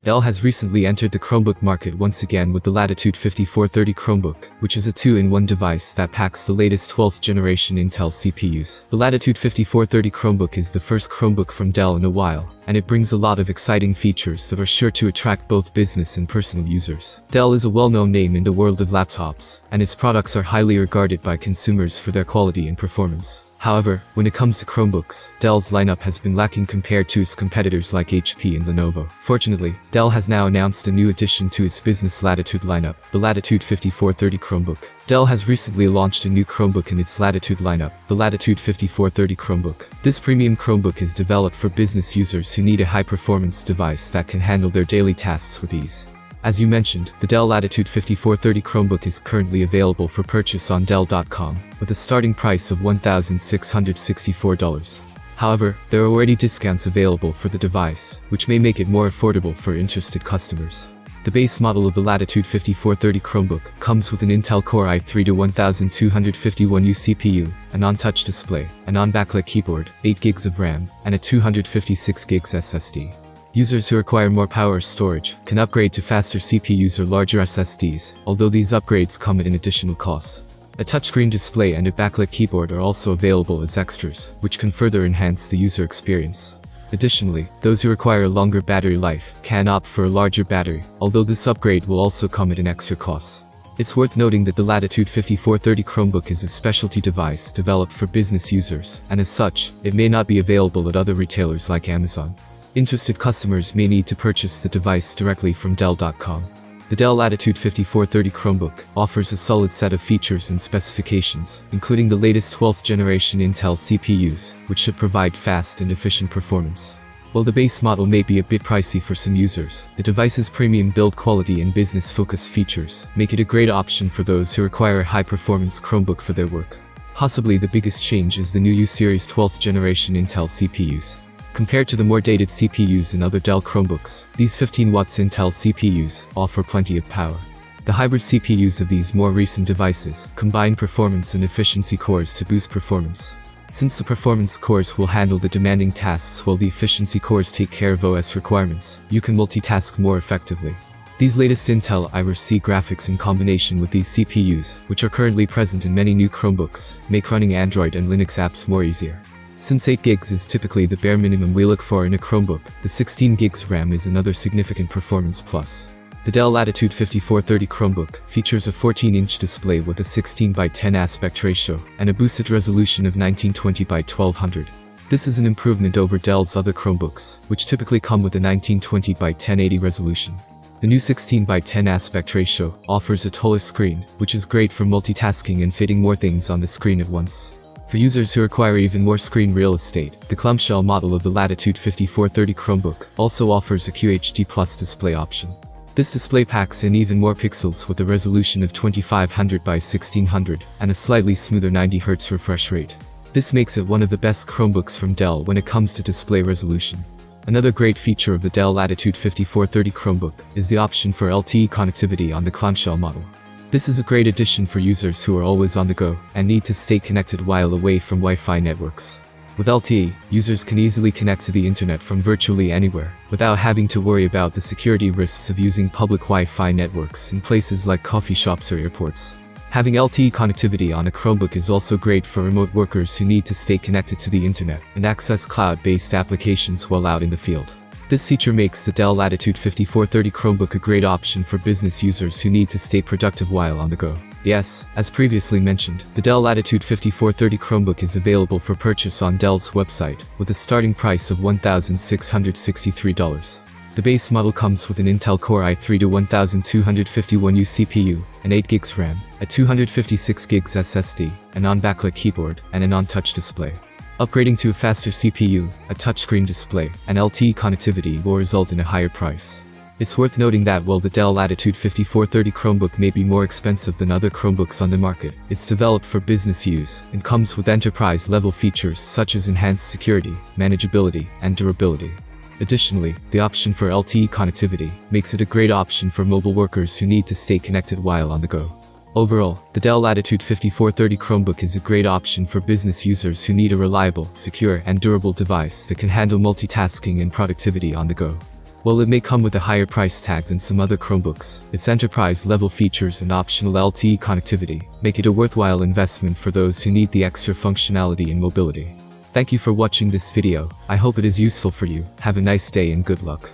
Dell has recently entered the Chromebook market once again with the Latitude 5430 Chromebook, which is a 2-in-1 device that packs the latest 12th generation Intel CPUs. The Latitude 5430 Chromebook is the first Chromebook from Dell in a while, and it brings a lot of exciting features that are sure to attract both business and personal users. Dell is a well-known name in the world of laptops, and its products are highly regarded by consumers for their quality and performance. However, when it comes to Chromebooks, Dell's lineup has been lacking compared to its competitors like HP and Lenovo. Fortunately, Dell has now announced a new addition to its business Latitude lineup, the Latitude 5430 Chromebook. Dell has recently launched a new Chromebook in its Latitude lineup, the Latitude 5430 Chromebook. This premium Chromebook is developed for business users who need a high-performance device that can handle their daily tasks with ease. As you mentioned, the Dell Latitude 5430 Chromebook is currently available for purchase on Dell.com, with a starting price of $1,664. However, there are already discounts available for the device, which may make it more affordable for interested customers. The base model of the Latitude 5430 Chromebook comes with an Intel Core i3-12251U CPU, a non-touch display, a non-backlit keyboard, 8 GB of RAM, and a 256 GB SSD. Users who require more power or storage can upgrade to faster CPUs or larger SSDs, although these upgrades come at an additional cost. A touchscreen display and a backlit keyboard are also available as extras, which can further enhance the user experience. Additionally, those who require a longer battery life can opt for a larger battery, although this upgrade will also come at an extra cost. It's worth noting that the Latitude 5430 Chromebook is a specialty device developed for business users, and as such, it may not be available at other retailers like Amazon. Interested customers may need to purchase the device directly from Dell.com. The Dell Latitude 5430 Chromebook offers a solid set of features and specifications, including the latest 12th generation Intel CPUs, which should provide fast and efficient performance. While the base model may be a bit pricey for some users, the device's premium build quality and business-focused features make it a great option for those who require a high-performance Chromebook for their work. Possibly the biggest change is the new U-Series 12th generation Intel CPUs. Compared to the more dated CPUs in other Dell Chromebooks, these 15 watts Intel CPUs offer plenty of power. The hybrid CPUs of these more recent devices combine performance and efficiency cores to boost performance. Since the performance cores will handle the demanding tasks while the efficiency cores take care of OS requirements, you can multitask more effectively. These latest Intel Iris-C graphics in combination with these CPUs, which are currently present in many new Chromebooks, make running Android and Linux apps more easier. Since 8 GB is typically the bare minimum we look for in a Chromebook, the 16 GB RAM is another significant performance plus. The Dell Latitude 5430 Chromebook features a 14-inch display with a 16:10 aspect ratio and a boosted resolution of 1920x1200. This is an improvement over Dell's other Chromebooks, which typically come with a 1920x1080 resolution. The new 16:10 aspect ratio offers a taller screen, which is great for multitasking and fitting more things on the screen at once. For users who require even more screen real estate, the clamshell model of the Latitude 5430 Chromebook also offers a QHD+ display option. This display packs in even more pixels with a resolution of 2500x1600 and a slightly smoother 90 Hz refresh rate. This makes it one of the best Chromebooks from Dell when it comes to display resolution. Another great feature of the Dell Latitude 5430 Chromebook is the option for Lte Connectivity on the clamshell model. This is a great addition for users who are always on the go and need to stay connected while away from Wi-Fi networks. With Lte, users can easily connect to the internet from virtually anywhere, without having to worry about the security risks of using public Wi-Fi networks in places like coffee shops or airports. Having Lte connectivity on a Chromebook is also great for remote workers who need to stay connected to the internet and access cloud-based applications while out in the field. This feature makes the Dell Latitude 5430 Chromebook a great option for business users who need to stay productive while on the go. Yes, as previously mentioned, the Dell Latitude 5430 Chromebook is available for purchase on Dell's website, with a starting price of $1,663. The base model comes with an Intel Core i3-12251U CPU, an 8 GB RAM, a 256 GB SSD, a non-backlit keyboard, and a non-touch display. Upgrading to a faster CPU, a touchscreen display, and Lte connectivity will result in a higher price. It's worth noting that while the Dell Latitude 5430 Chromebook may be more expensive than other Chromebooks on the market, it's developed for business use and comes with enterprise-level features such as enhanced security, manageability, and durability. Additionally, the option for Lte connectivity makes it a great option for mobile workers who need to stay connected while on the go. Overall, the Dell Latitude 5430 Chromebook is a great option for business users who need a reliable, secure, and durable device that can handle multitasking and productivity on the go. While it may come with a higher price tag than some other Chromebooks, its enterprise-level features and optional Lte connectivity make it a worthwhile investment for those who need the extra functionality and mobility. Thank you for watching this video. I hope it is useful for you. Have a nice day and good luck.